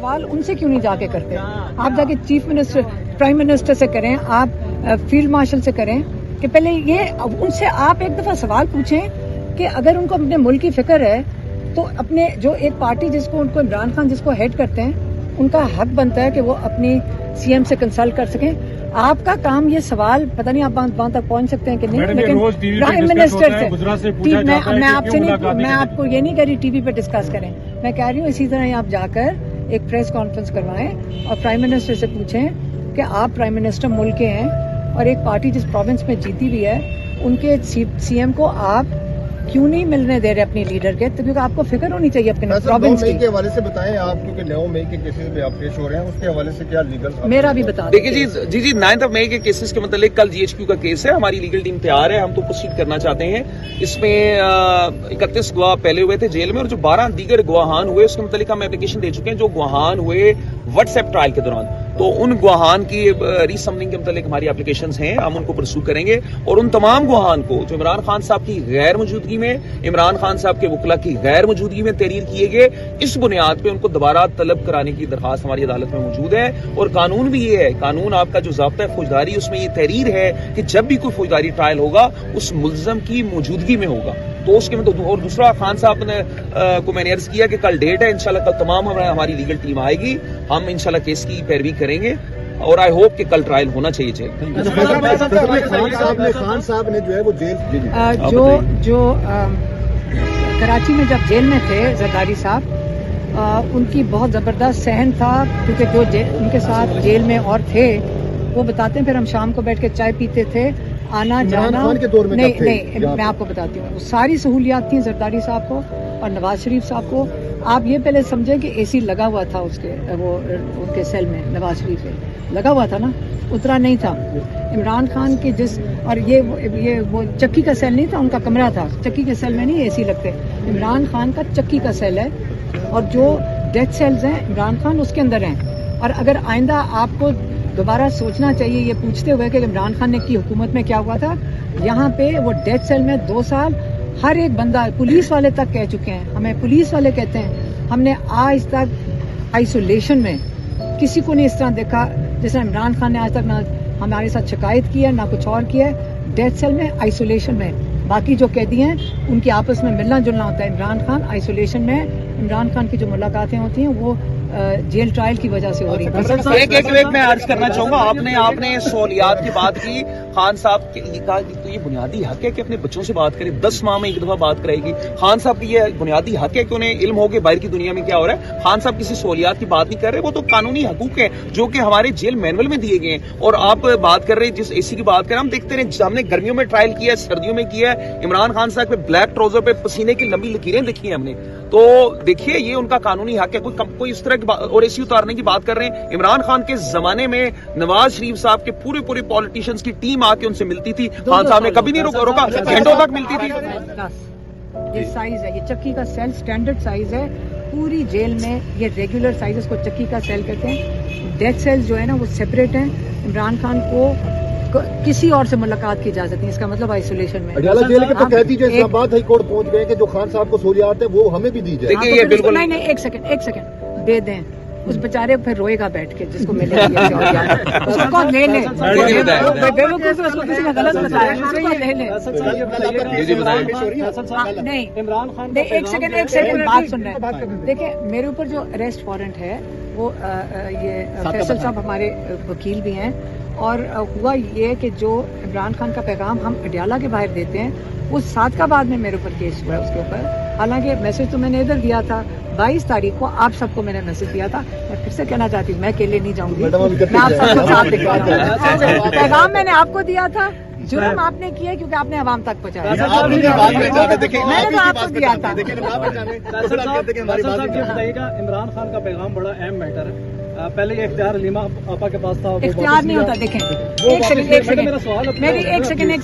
سوال ان سے کیوں نہیں جا کے کرتے؟ آپ جا کے چیف منسٹر پرائم منسٹر سے کریں, آپ فیلڈ مارشل سے کریں کہ پہلے یہ ان سے آپ ایک دفعہ سوال پوچھیں کہ اگر ان کو اپنے ملک کی فکر ہے تو اپنے جو ایک پارٹی جس کو ان کو عمران خان جس کو ہیڈ کرتے ہیں ان کا حق بنتا ہے کہ وہ اپنی سی ایم سے کنسلٹ کر سکیں. آپ کا کام یہ سوال پتہ نہیں آپ وہاں تک پہنچ سکتے ہیں کہ نہیں, لیکن پرائم منسٹر سے میں آپ کو یہ نہیں کہہ رہی ٹی وی پہ ڈسکس کریں, میں کہہ رہی ہوں اسی طرح آپ جا کر ایک پریس کانفرنس کروائیں اور پرائم منسٹر سے پوچھیں کہ آپ پرائم منسٹر ملک کے ہیں اور ایک پارٹی جس پروونس میں جیتی بھی ہے ان کے سی ایم کو آپ کیوں نہیں ملنے دے رہے اپنی لیڈر کے, کیونکہ آپ کو فکر ہونی چاہیے اپنے پروونس کی. 9 مئی کے حوالے سے بتائیں آپ, کیونکہ 9 مئی کے کیسز میں آپ پیش ہو رہے ہیں, اس کے حوالے سے کیا لیگل میرا بھی بتا دیکھیے جی 9 مئی کے کیسز کے متعلق کل GHQ کا کیس ہے, ہماری لیگل ٹیم تیار ہے, ہم تو پروسیڈ کرنا چاہتے ہیں. اس میں 31 گواہ پہلے ہوئے تھے جیل میں اور جو 12 دیگر گواہان ہوئے اس کے متعلق ہم اپلیکیشن دے چکے ہیں جو گواہان ہوئے واٹس ایپ ٹرائل کے دوران. تو ان گواہان کی ری سمننگ کے متعلق ہماری اپلیکیشنز ہیں, ہم ان کو پرسو کریں گے اور ان تمام گواہان کو جو عمران خان صاحب کی غیر موجودگی میں, عمران خان صاحب کے وکلا کی غیر موجودگی میں تحریر کیے گئے, اس بنیاد پہ ان کو دوبارہ طلب کرانے کی درخواست ہماری عدالت میں موجود ہے. اور قانون بھی یہ ہے, قانون آپ کا جو ضابطہ ہے فوجداری, اس میں یہ تحریر ہے کہ جب بھی کوئی فوجداری ٹرائل ہوگا اس ملزم کی موجودگی میں ہوگا. تو اس کے مطلب, اور دوسرا خان صاحب نے کو میں نے عرض کیا کہ کل ڈیٹ ہے, انشاءاللہ کل تمام ہماری لیگل ٹیم آئے گی, ہم انشاءاللہ کیس کی پیروی کریں گے اور آئی ہوپ کہ کل ٹرائل ہونا چاہیے جیل. خان صاحب نے جو ہے وہ جیل جو کراچی میں جب جیل میں تھے زرداری صاحب, ان کی بہت زبردست صحن تھا, کیونکہ جو ان کے ساتھ جیل میں اور تھے وہ بتاتے ہیں, پھر ہم شام کو بیٹھ کے چائے پیتے تھے, آنا جانا. نہیں میں آپ کو بتاتی ہوں, ساری سہولیات تھیں زرداری صاحب کو اور نواز شریف صاحب کو. آپ یہ پہلے سمجھیں کہ اے سی لگا ہوا تھا اس کے وہ ان کے سیل میں, نواز شریف کے لگا ہوا تھا نا, اترا نہیں تھا. عمران خان کے جس اور یہ وہ چکی کا سیل نہیں تھا, ان کا کمرہ تھا, چکی کے سیل میں نہیں اے سی لگتے. عمران خان کا چکی کا سیل ہے اور جو ڈیتھ سیلز ہیں عمران خان اس کے اندر ہیں. اور اگر آئندہ آپ کو دوبارہ سوچنا چاہیے یہ پوچھتے ہوئے کہ عمران خان نے کی حکومت میں کیا ہوا تھا, یہاں پہ وہ ڈیتھ سیل میں 2 سال ہر ایک بندہ, پولیس والے تک کہہ چکے ہیں, ہمیں پولیس والے کہتے ہیں ہم نے آج تک آئسولیشن میں کسی کو نہیں اس طرح دیکھا جس طرح عمران خان نے آج تک نہ ہمارے ساتھ شکایت کی ہے نہ کچھ اور کیا ہے. ڈیتھ سیل میں, آئسولیشن میں. باقی جو قیدی ہیں ان کے آپس میں ملنا جلنا ہوتا ہے. عمران خان آئسولیشن میں, عمران خان کی جو ملاقاتیں ہوتی ہیں وہ جیل ٹرائل کی وجہ سے ہو رہی ہے. ایک میں عرض کرنا چاہوں گا, آپ نے سہولیات کی بات کی, خان صاحب کی کہا تو یہ بنیادی حق ہے کہ اپنے بچوں سے بات کریں, 10 ماہ میں ایک دفعہ بات کرے گی. خان صاحب کی یہ بنیادی حق ہے کہ انہیں علم ہو کہ باہر کی دنیا میں کیا ہو رہا ہے. خان صاحب کسی سہولیات کی بات نہیں کر رہے, وہ تو قانونی حقوق ہیں جو کہ ہمارے جیل مینول میں دیے گئے ہیں. اور آپ بات کر رہے ہیں جس اے سی کی بات کر رہے ہیں, ہم دیکھتے رہے ہم نے گرمیوں میں ٹرائل کیا ہے, سردیوں میں کیا ہے. عمران خان صاحب پہ بلیک ٹراؤزر پہ پسینے کی لمبی لکیریں دیکھی ہیں ہم نے. تو دیکھیے یہ ان کا قانونی حق ہے. کوئی اس طرح کی اور اے سی اتارنے کی بات کر رہے ہیں. عمران خان کے زمانے میں نواز شریف صاحب کے پورے پالیٹیشینز کی ٹیم آ کے ان سے ملتی تھی, خان صاحب نے کبھی نہیں روکا, گھنٹوں تک ملتی تھی. یہ سائز ہے, یہ چکی کا سیل سٹینڈرڈ سائز ہے پوری جیل میں, یہ ریگولر سائز, اس کو چکی کا سیل کہتے ہیں. ڈیتھ سیل جو ہے نا وہ سیپریٹ ہیں. عمران خان کو کسی اور سے ملاقات کی اجازت نہیں, اس کا مطلب آئسولیشن میں. اڈیالہ جیل کے تو کہتی جو اسلام آباد ہائی کورٹ پہنچ گئے کہ جو خان صاحب کو سہولیات ہے وہ ہمیں بھی دی جائے. دیکھیے یہ بالکل نہیں, ایک سیکنڈ دے دیں اس بیچارے پھر روئے گا بیٹھ کے جس کو ملے گا اس کو لے لیں, کسی نے غلط بتایا لے لیں. نہیں ایک سیکنڈ بات سن رہے ہیں. دیکھیں میرے اوپر جو اریسٹ وارنٹ ہے وہ یہ فیصل صاحب ہمارے وکیل بھی ہیں, اور ہوا یہ کہ جو عمران خان کا پیغام ہم اڈیالہ کے باہر دیتے ہیں وہ 7 کا بعد میں میرے اوپر کیس ہوا ہے اس کے اوپر. حالانکہ میسج تو میں نے ادھر دیا تھا 22 تاریخ کو, آپ سب کو میں نے میسج دیا تھا. میں پھر سے کہنا چاہتی ہوں میں اکیلے نہیں جاؤں گی, میں آپ سب کو ساتھ دکھا رہا ہوں. پیغام میں نے آپ کو دیا تھا, جرم آپ نے کیا کیونکہ آپ نے عوام تک پہنچایا, میں نے تو آپ کو دیا تھا. عمران خان کا پیغام بڑا اہم میٹر ہے. پہلے یہ اختیار علیمہ آپا کے پاس تھا, اختیار نہیں ہوتا. دیکھیں ایک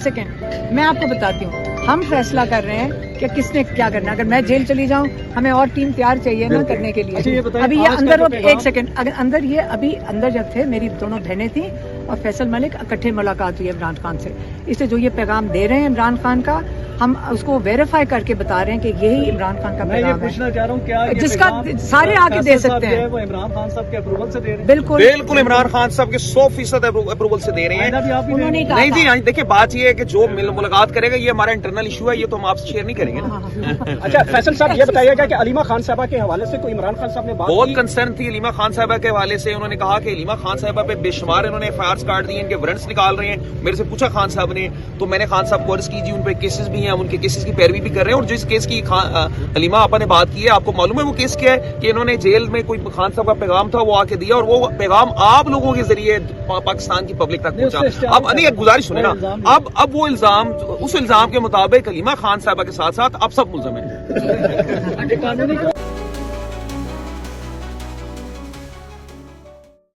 سیکنڈ میں آپ کو بتاتی ہوں, ہم فیصلہ کر رہے ہیں کہ کس نے کیا کرنا. اگر میں جیل چلی جاؤں ہمیں اور ٹیم تیار چاہیے نا کرنے کے اچھا، یہ لیے. بتائیں، ابھی یہ آج کا اندر جو پیغام- ایک سیکنڈ اگر اندر یہ ابھی اندر جب تھے میری دونوں بہنیں تھیں اور فیصل ملک اکٹھے ملاقات ہوئی عمران خان سے. اس سے جو یہ پیغام دے رہے ہیں عمران خان کا ہم اس کو ویریفائی کر کے بتا رہے ہیں کہ یہی عمران خان کا میں یہ پیغام ہے پوچھنا چاہ رہا ہوں کیا یہ جس کا پیغام سارے آ کے دے فیصل صاحب سکتے جو ہے ہیں. وہ عمران خان صاحب کے اپروول سے دے رہے ہیں؟ بالکل بالکل عمران خان صاحب کے 100% اپروول سے دے رہے آئندہ ہیں. بھی آپ بھی انہوں نے دیں گے؟ کہا نہیں جی تھا. دیکھیں بات یہ ہے کہ جو ملاقات کرے گا یہ ہمارا انٹرنل ایشو ہے, یہ تو ہم آپ سے شیئر نہیں کریں گے نا. اچھا فیصل صاحب یہ بتائیے گا کہ علیمہ خان صاحبہ کے حوالے سے کوئی عمران خان صاحب نے بات بہت کی؟ کنسرن تھی علیمہ خان صاحبہ کے حوالے سے. انہوں نے کہا کہ علیمہ خان صاحبہ پہ بے شمار انہوں نے ایف آئی آرز کاٹ دیے, ان کے وارنٹس نکال رہے ہیں. میرے سے پوچھا خان صاحب نے تو میں نے خان صاحب کو عرض کی جی ان پہ کیسز بھی ہیں, ان کے کیسز کی پیروی بھی کر رہے ہیں. اور جس کیس کی علیمہ آپا نے بات کی ہے آپ کو معلوم ہے وہ کیس کیا ہے کہ انہوں نے جیل میں کوئی خان صاحب کا پیغام تھا وہ آ کے دیا اور وہ پیغام آپ لوگوں کے ذریعے پاکستان کی پبلک تک پہنچا. اب نہیں ایک گزارش سنیں نا, اب وہ الزام اس الزام کے مطابق علیمہ خان صاحبہ کے ساتھ ساتھ اب سب ملزم ہیں. قانونی